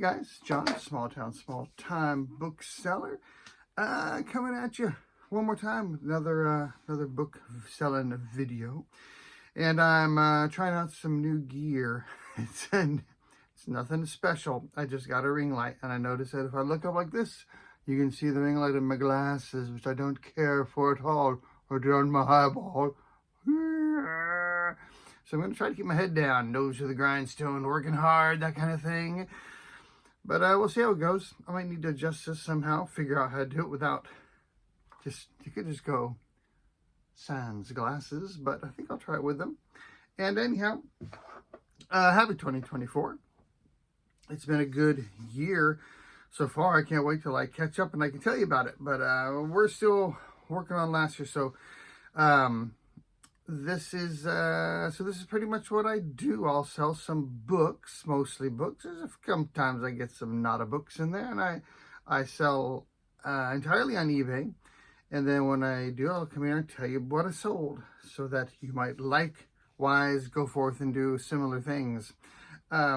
guys, John, small town, small time bookseller, coming at you one more time with another book selling video, and I'm trying out some new gear. It's nothing special. I just got a ring light, and I noticed that if I look up like this, you can see the ring light in my glasses, which I don't care for at all, or down my eyeball. So I'm going to try to keep my head down, nose to the grindstone, working hard, that kind of thing. But we'll see how it goes. I might need to adjust this somehow, figure out how to do it without you could just go sans glasses, but I think I'll try it with them. And anyhow, happy 2024. It's been a good year so far. I can't wait till I catch up and I can tell you about it. But we're still working on last year, so this is pretty much what I do. I'll sell some books, mostly books. There's sometimes I get some not books in there, and I sell entirely on eBay. And then when I do, I'll come here and tell you what I sold, so that you might likewise go forth and do similar things. I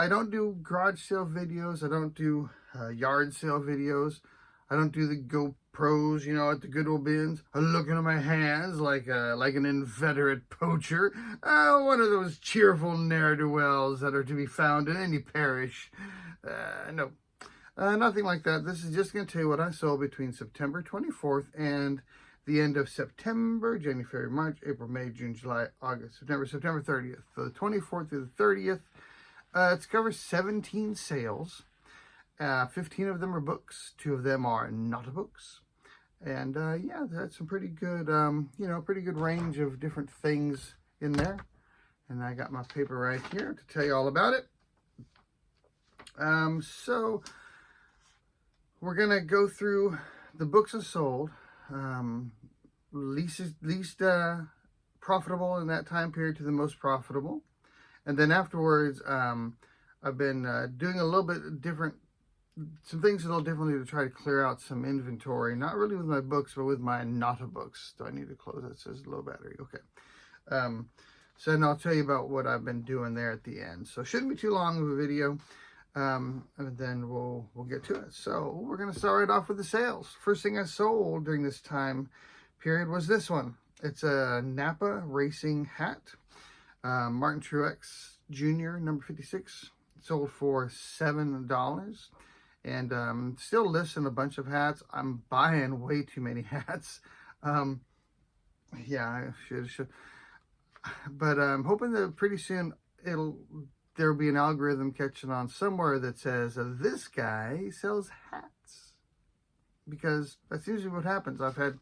don't do garage sale videos. I don't do yard sale videos. I don't do the GoPros, you know, at the Goodwill bins, looking at my hands like an inveterate poacher. One of those cheerful ne'er-do-wells that are to be found in any parish. No, nothing like that. This is just going to tell you what I sold between September 24th and the end of September, January, February, March, April, May, June, July, August, September 30th. So the 24th through the 30th. It's covers 17 sales. 15 of them are books. 2 of them are not books. And yeah, that's some pretty good, pretty good range of different things in there. And I got my paper right here to tell you all about it. So we're gonna go through the books I sold, least profitable in that time period to the most profitable. And then afterwards, I've been doing a little bit different, some things a little differently to try to clear out some inventory. Not really with my books, but with my not books. Do I need to close that? It says low battery. Okay. So then I'll tell you about what I've been doing there at the end. So it shouldn't be too long of a video. And then we'll get to it. So we're going to start right off with the sales. First thing I sold during this time period was this one. It's a Napa racing hat. Martin Truex Jr., number 56, sold for $7. And still listing a bunch of hats. I'm buying way too many hats. Yeah, I should. But I'm hoping that pretty soon there'll be an algorithm catching on somewhere that says, this guy sells hats. Because that's usually what happens. I've had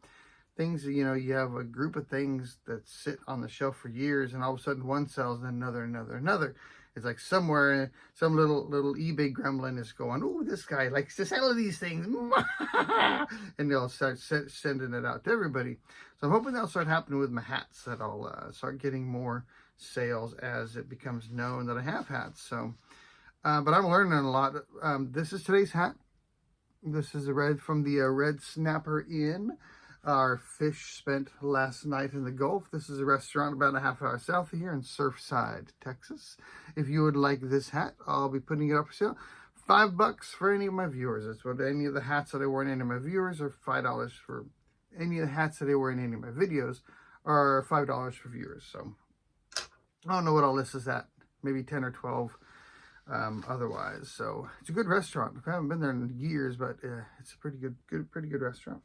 things, you know, you have a group of things that sit on the shelf for years, and all of a sudden one sells, and another. It's like somewhere, some little eBay gremlin is going, oh, this guy likes to sell these things. And they'll start sending it out to everybody. So I'm hoping that'll start happening with my hats, that I'll start getting more sales as it becomes known that I have hats. So, but I'm learning a lot. This is today's hat. This is the red from the Red Snapper Inn. Our fish spent last night in the Gulf. This is a restaurant about a half hour south of here in Surfside, Texas. If you would like this hat, I'll be putting it up for sale. $5 for any of my viewers. That's what any of the hats that I wear in any of my viewers, or $5 for any of the hats that I wear in any of my videos, are $5 for viewers. So I don't know what I'll list as that. Maybe 10 or 12 otherwise. So it's a good restaurant. I haven't been there in years, but it's a pretty good restaurant.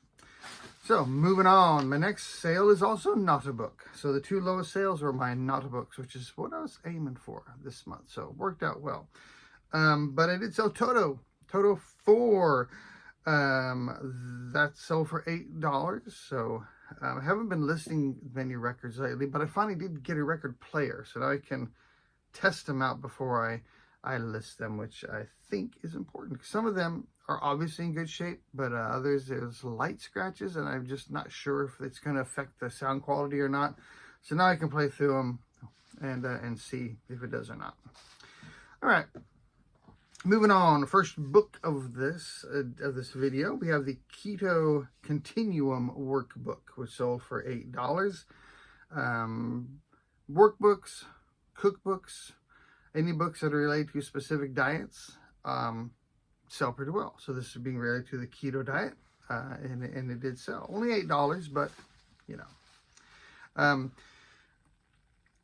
So moving on, my next sale is also not a book. So the 2 lowest sales were my not books, which is what I was aiming for this month. So it worked out well. But I did sell Toto 4. That sold for $8. So I haven't been listing many records lately, but I finally did get a record player, so now I can test them out before I list them, which I think is important. Some of them are obviously in good shape, but others, there's light scratches, and I'm just not sure if it's going to affect the sound quality or not. So now I can play through them and see if it does or not. All right. Moving on, first book of this video, we have the Keto Continuum Workbook, which sold for $8. Workbooks, cookbooks, Any books that are related to specific diets sell pretty well. So this is being related to the keto diet, and it did sell. Only $8, but you know.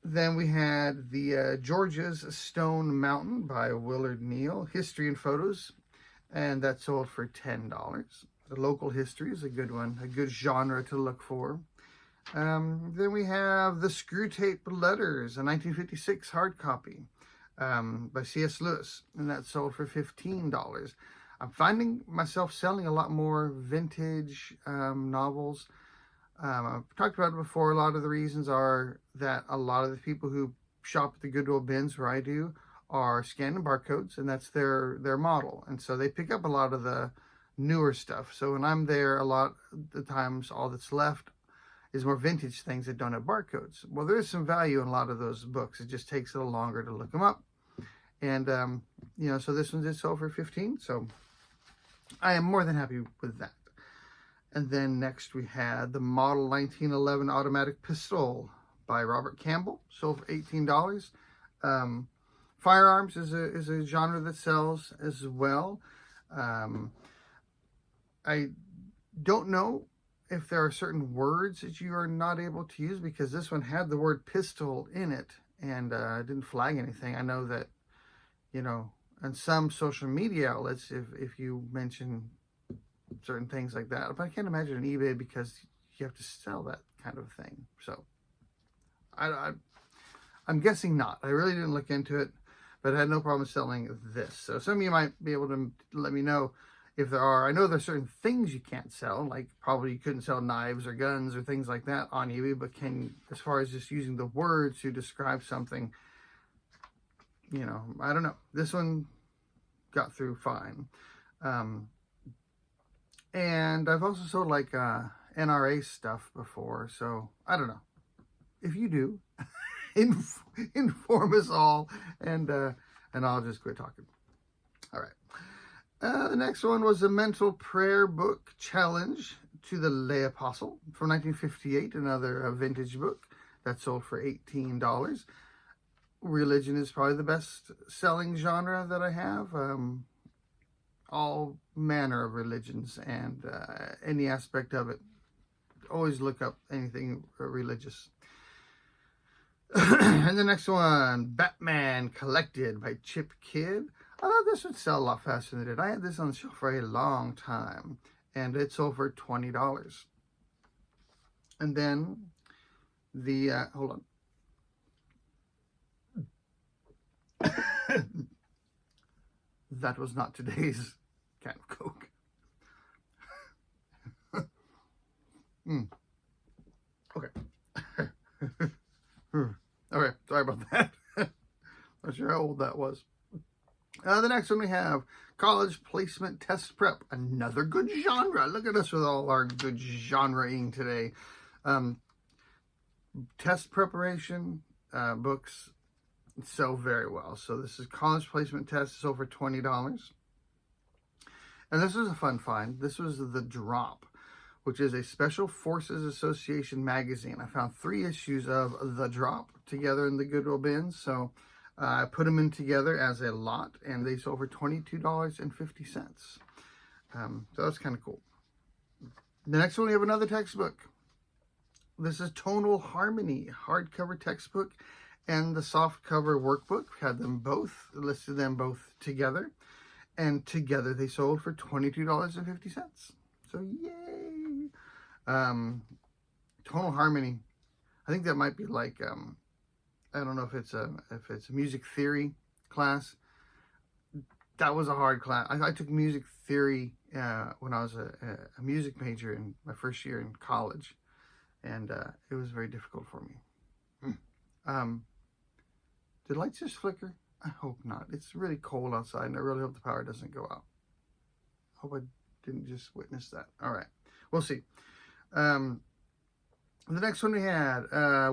Then we had the Georgia's Stone Mountain by Willard Neal, History and Photos, and that sold for $10. The local history is a good one, a good genre to look for. Then we have The Screwtape Letters, a 1956 hard copy by C.S. Lewis, and that sold for $15. I'm finding myself selling a lot more vintage novels. I've talked about it before. A lot of the reasons are that a lot of the people who shop at the Goodwill bins where I do are scanning barcodes, and that's their model. And so they pick up a lot of the newer stuff. So when I'm there, a lot of the times all that's left is more vintage things that don't have barcodes. Well, there is some value in a lot of those books. It just takes a little longer to look them up. And, you know, so this one did sell for $15. So I am more than happy with that. And then next we had the Model 1911 Automatic Pistol by Robert Campbell, sold for $18. Firearms is a genre that sells as well. I don't know if there are certain words that you are not able to use, because this one had the word pistol in it and didn't flag anything. I know that, you know, on some social media outlets, if you mention certain things like that, but I can't imagine on eBay because you have to sell that kind of thing. So I'm guessing not. I really didn't look into it, but I had no problem selling this. So some of you might be able to let me know if there are. I know there's certain things you can't sell, like probably you couldn't sell knives or guns or things like that on eBay, but as far as just using the words to describe something, you know, I don't know. This one got through fine. And I've also sold like NRA stuff before, so I don't know. If you do, inform us all, and I'll just quit talking. All right. The next one was a Mental Prayer Book Challenge to the Lay Apostle from 1958, another vintage book that sold for $18. Religion is probably the best selling genre that I have. All manner of religions and any aspect of it. Always look up anything religious. And the next one, Batman Collected by Chip Kidd. I thought this would sell a lot faster than it did. I had this on the shelf for a long time, and it sold for $20. And then the, hold on. That was not today's can of Coke. Okay. Okay, sorry about that. Not sure how old that was. The next one we have College Placement Test Prep, another good genre. Look at us with all our good genre-ing today. Test preparation books sell very well. So this is College Placement Test. It's over $20. And this was a fun find. This was The Drop, which is a Special Forces Association magazine. I found 3 issues of The Drop together in the Goodwill bins. So I put them in together as a lot, and they sold for $22.50. So that's kind of cool. The next one, we have another textbook. This is Tonal Harmony, hardcover textbook, and the softcover workbook. Had them both, listed them both together, and together they sold for $22.50. So yay! Tonal Harmony, I think that might be like I don't know if it's a music theory class. That was a hard class. I took music theory when I was a music major in my first year in college, and it was very difficult for me. Did lights just flicker? I hope not. It's really cold outside, and I really hope the power doesn't go out. Hope I didn't just witness that. All right, we'll see. The next one we had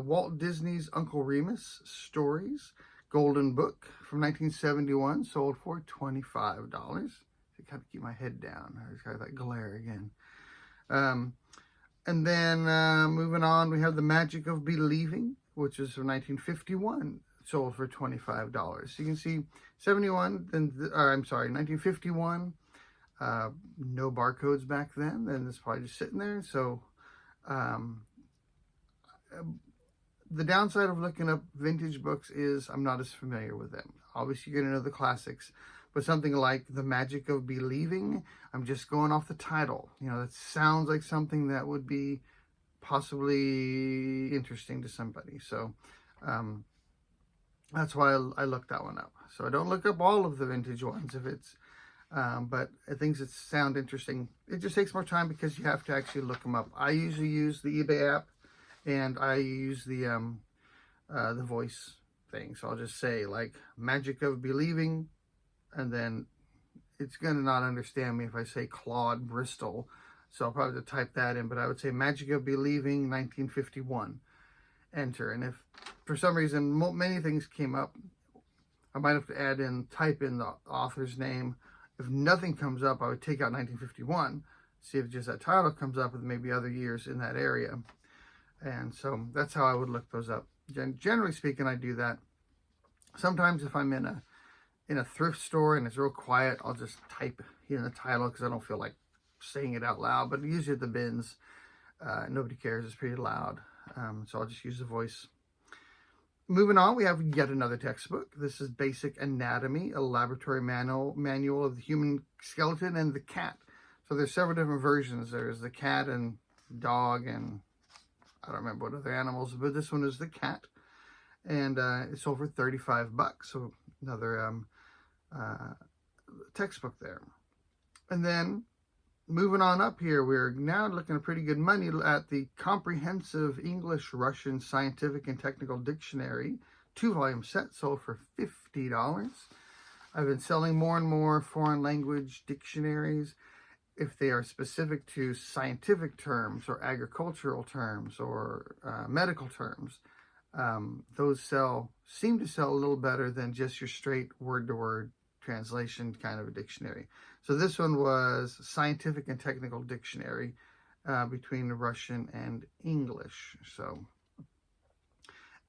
Walt Disney's Uncle Remus Stories, Golden Book from 1971, sold for $25. I kind of keep my head down. I just got that glare again. And then moving on, we have The Magic of Believing, which is from 1951, sold for $25. So you can see 71, I'm sorry, 1951. No barcodes back then, and it's probably just sitting there. So the downside of looking up vintage books is I'm not as familiar with them. Obviously, you're going to know the classics, but something like The Magic of Believing, I'm just going off the title. You know, that sounds like something that would be possibly interesting to somebody. So that's why I looked that one up. So I don't look up all of the vintage ones if it's, but things that sound interesting. It just takes more time because you have to actually look them up. I usually use the eBay app, and I use the voice thing. So I'll just say like Magic of Believing, and then it's going to not understand me if I say Claude Bristol. So I'll probably have to type that in, but I would say Magic of Believing 1951. Enter. And if for some reason many things came up, I might have to type in the author's name. If nothing comes up, I would take out 1951, see if just that title comes up with maybe other years in that area. And so that's how I would look those up. Generally speaking, I do that. Sometimes if I'm in a thrift store and it's real quiet, I'll just type in the title because I don't feel like saying it out loud. But usually at the bins, nobody cares. It's pretty loud. So I'll just use the voice. Moving on, we have yet another textbook. This is Basic Anatomy, a laboratory manual of the human skeleton and the cat. So there's several different versions. There's the cat and dog, and I don't remember what other animals, but this one is the cat. And it sold for $35. So another textbook there. And then moving on up here, we're now looking at pretty good money at the Comprehensive English-Russian Scientific and Technical Dictionary, 2-volume set, sold for $50. I've been selling more and more foreign language dictionaries. If they are specific to scientific terms or agricultural terms or medical terms, those seem to sell a little better than just your straight word-to-word translation kind of a dictionary. So this one was Scientific and Technical Dictionary between Russian and English. So,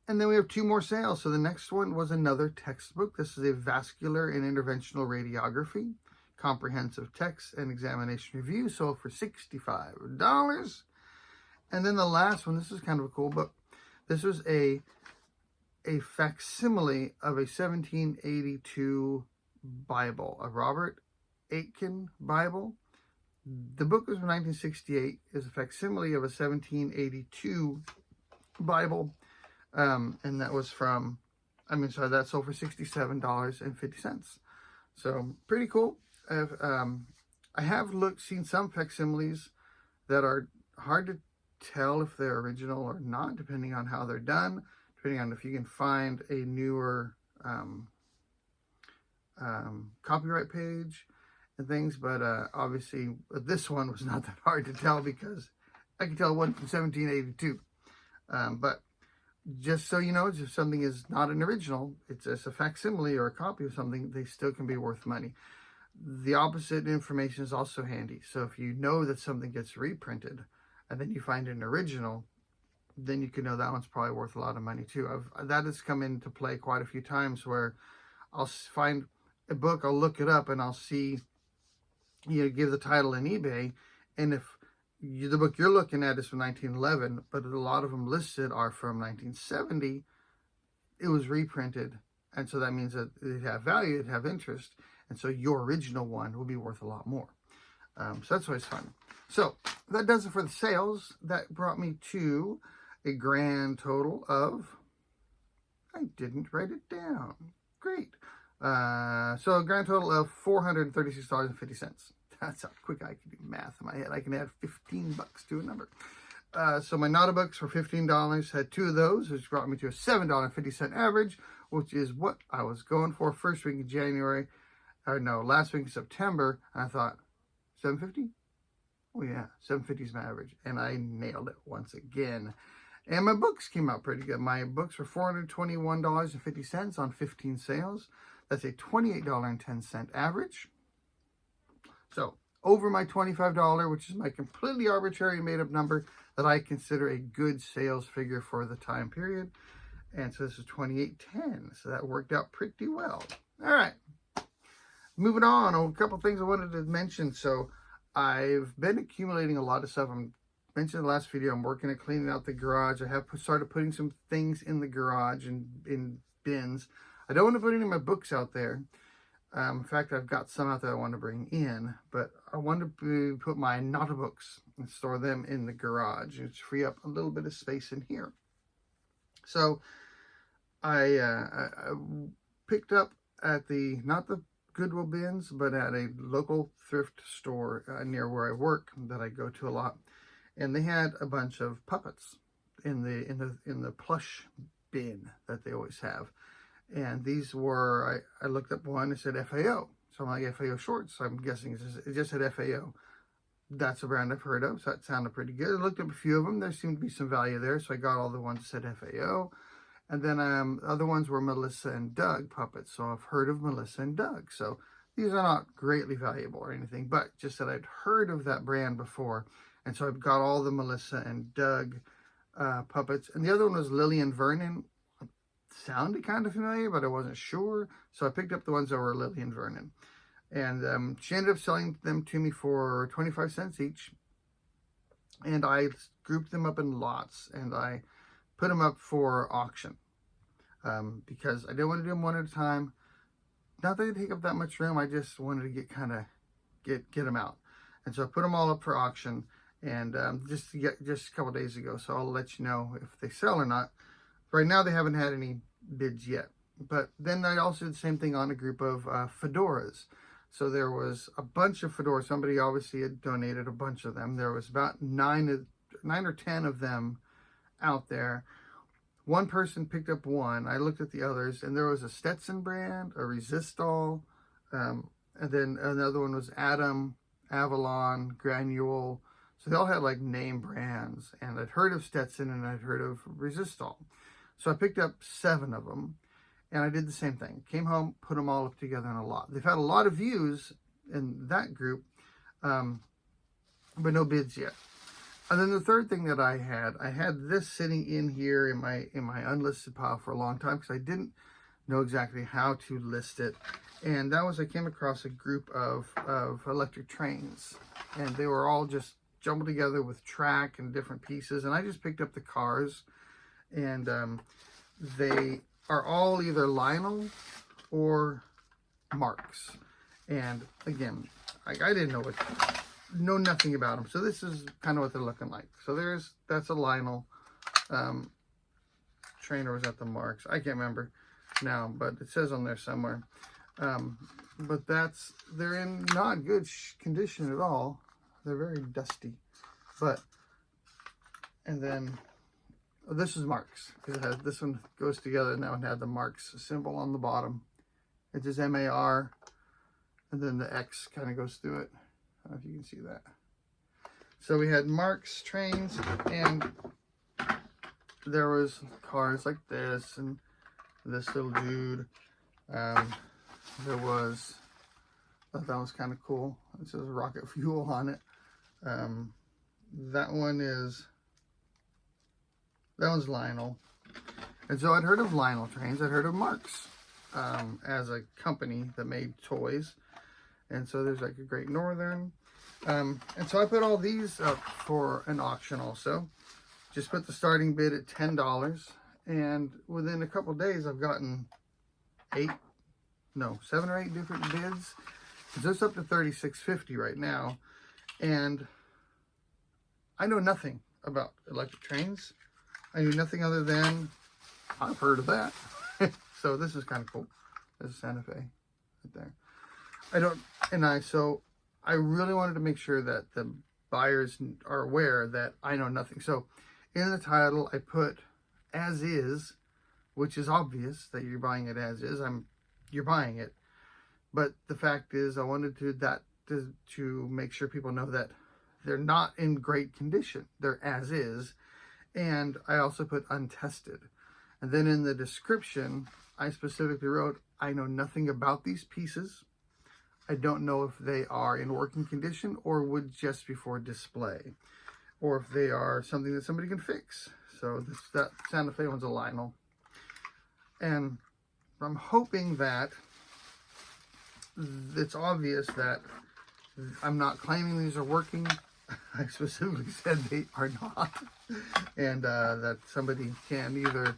and then we have 2 more sales. So the next one was another textbook. This is a Vascular and Interventional Radiography, Comprehensive Text and Examination Review, sold for $65. And then the last one, this is kind of a cool book. This was a facsimile of a 1782 Bible, a Robert Aitken Bible. The book was from 1968. Is a facsimile of a 1782 Bible, and that was from, that sold for $67.50. So pretty cool. I have seen some facsimiles that are hard to tell if they're original or not, depending on how they're done, depending on if you can find a newer copyright page and things, but obviously this one was not that hard to tell because I can tell one from 1782. But just so you know, if something is not an original, it's just a facsimile or a copy of something, they still can be worth money. The opposite information is also handy. So if you know that something gets reprinted and then you find an original, then you can know that one's probably worth a lot of money too. That has come into play quite a few times where I'll find a book, I'll look it up, and I'll see, give the title in eBay, and if the book you're looking at is from 1911, but a lot of them listed are from 1970, it was reprinted, and so that means that it have value, it have interest, and so your original one will be worth a lot more. So that's always fun. So that does it for the sales. That brought me to a grand total of, I didn't write it down. Great. So a grand total of $436.50. That's how quick I can do math in my head. I can add $15 to a number. So my Nota books were $15. Had 2 of those, which brought me to a $7.50 average, which is what I was going for first week of January. Last week of September. And I thought, $7.50? Oh yeah, $7.50 is my average. And I nailed it once again. And my books came out pretty good. My books were $421.50 on 15 sales. That's a $28.10 average. So over my $25, which is my completely arbitrary made-up number that I consider a good sales figure for the time period. And so this is 2810. So that worked out pretty well. All right. Moving on, a couple things I wanted to mention. So I've been accumulating a lot of stuff. I mentioned in the last video, I'm working at cleaning out the garage. I have started putting some things in the garage and in bins. I don't want to put any of my books out there. In fact, I've got some out there I want to bring in, but I want to put my Nota books and store them in the garage and free up a little bit of space in here. So I picked up at not the Goodwill bins, but at a local thrift store near where I work that I go to a lot, and they had a bunch of puppets in the plush bin that they always have. And these were, I looked up one, it said FAO. So I'm like, FAO shorts, so I'm guessing it just said FAO. That's a brand I've heard of, so that sounded pretty good. I looked up a few of them. There seemed to be some value there, so I got all the ones that said FAO. And then other ones were Melissa and Doug puppets, so I've heard of Melissa and Doug. So these are not greatly valuable or anything, but just that I'd heard of that brand before. And so I've got all the Melissa and Doug puppets. And the other one was Lily and Vernon. Sounded kind of familiar, but I wasn't sure. So I picked up the ones that were Lily and Vernon. And she ended up selling them to me for 25 cents each. And I grouped them up in lots, and I put them up for auction. Because I didn't want to do them one at a time. Not that they take up that much room, I just wanted to get them out. And so I put them all up for auction, and just a couple days ago. So I'll let you know if they sell or not. Right now, they haven't had any bids yet. But then I also did the same thing on a group of fedoras. So there was a bunch of fedoras. Somebody obviously had donated a bunch of them. There was about 9 or 10 of them out there. One person picked up one. I looked at the others, and there was a Stetson brand, a Resistol, and then another one was Atom, Avalon, Granule. So they all had like name brands. And I'd heard of Stetson, and I'd heard of Resistol. So I picked up 7 of them, and I did the same thing. Came home, put them all up together in a lot. They've had a lot of views in that group, but no bids yet. And then the third thing that I had this sitting in here in my unlisted pile for a long time because I didn't know exactly how to list it. And that was, I came across a group of electric trains, and they were all just jumbled together with track and different pieces. And I just picked up the cars. And they are all either Lionel or Marks. And again, I didn't know nothing about them. So this is kind of what they're looking like. So that's a Lionel train, or was that the Marks? I can't remember now, but it says on there somewhere. But they're in not good condition at all. They're very dusty. And then this is Marks, because this one goes together now and had the Marks symbol on the bottom. It says MAR, and then the X kind of goes through it. I don't know if you can see that. So we had Marks trains, and there was cars like this, and this little dude. There was, I thought that was kind of cool. It says rocket fuel on it. That one's Lionel. And so I'd heard of Lionel trains. I'd heard of Marks as a company that made toys. And so there's like a Great Northern. And so I put all these up for an auction also. Just put the starting bid at $10. And within a couple days, I've gotten 7 or 8 different bids. So it's up to $36.50 right now. And I know nothing about electric trains. I knew nothing other than I've heard of that. So this is kind of cool. There's a Santa Fe right there. So I really wanted to make sure that the buyers are aware that I know nothing. So in the title, I put as is, which is obvious that you're buying it as is. You're buying it. But the fact is, I wanted to make sure people know that they're not in great condition. They're as is. And I also put untested. And then in the description, I specifically wrote, I know nothing about these pieces. I don't know if they are in working condition or would just be for display, or if they are something that somebody can fix. So that Santa Fe one's a Lionel. And I'm hoping that it's obvious that I'm not claiming these are working. I specifically said they are not. And that somebody can either,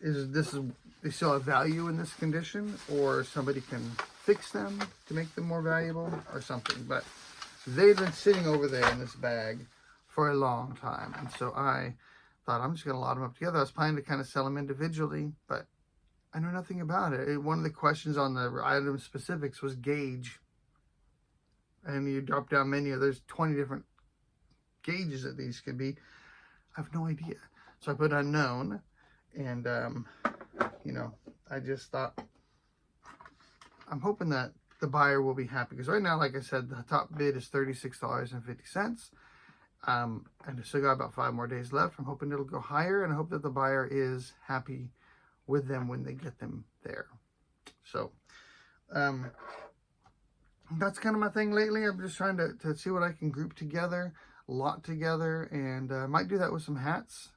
they still have value in this condition, or somebody can fix them to make them more valuable or something. But they've been sitting over there in this bag for a long time. And so I thought, I'm just going to lot them up together. I was planning to kind of sell them individually, but I know nothing about it. One of the questions on the item specifics was gauge. And you drop down menu, there's 20 different gauges that these could be. I have no idea. So I put unknown, and you know, I just thought, I'm hoping that the buyer will be happy, because right now, like I said, the top bid is $36.50. And I still got about 5 more days left. I'm hoping it'll go higher, and I hope that the buyer is happy with them when they get them there. So that's kind of my thing lately. I'm just trying to see what I can group together, lot together, and I might do that with some hats,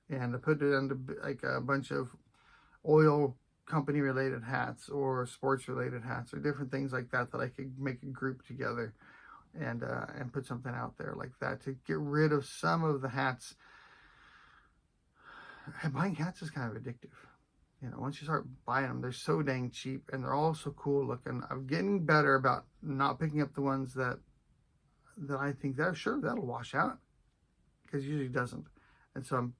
and I put it under like a bunch of oil company related hats or sports related hats or different things like that I could make a group together and put something out there like that to get rid of some of the hats. And buying hats is kind of addictive. You know, once you start buying them, they're so dang cheap, and they're all so cool looking. I'm getting better about not picking up the ones that I think that sure that'll wash out, because it usually doesn't. And so I'm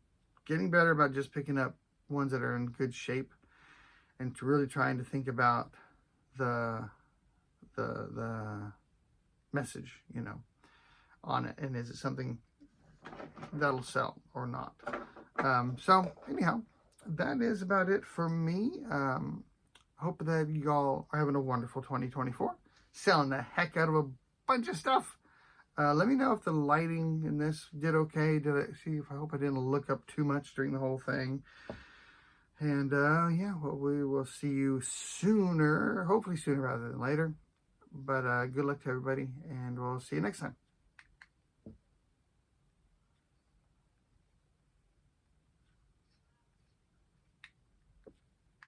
getting better about just picking up ones that are in good shape, and to really trying to think about the message, you know, on it, and is it something that'll sell or not. So anyhow, that is about it for me. Hope that you all are having a wonderful 2024, selling the heck out of a bunch of stuff. Let me know if the lighting in this did okay. I hope I didn't look up too much during the whole thing. And yeah, well, we will see you sooner, hopefully sooner rather than later. But good luck to everybody, and we'll see you next time.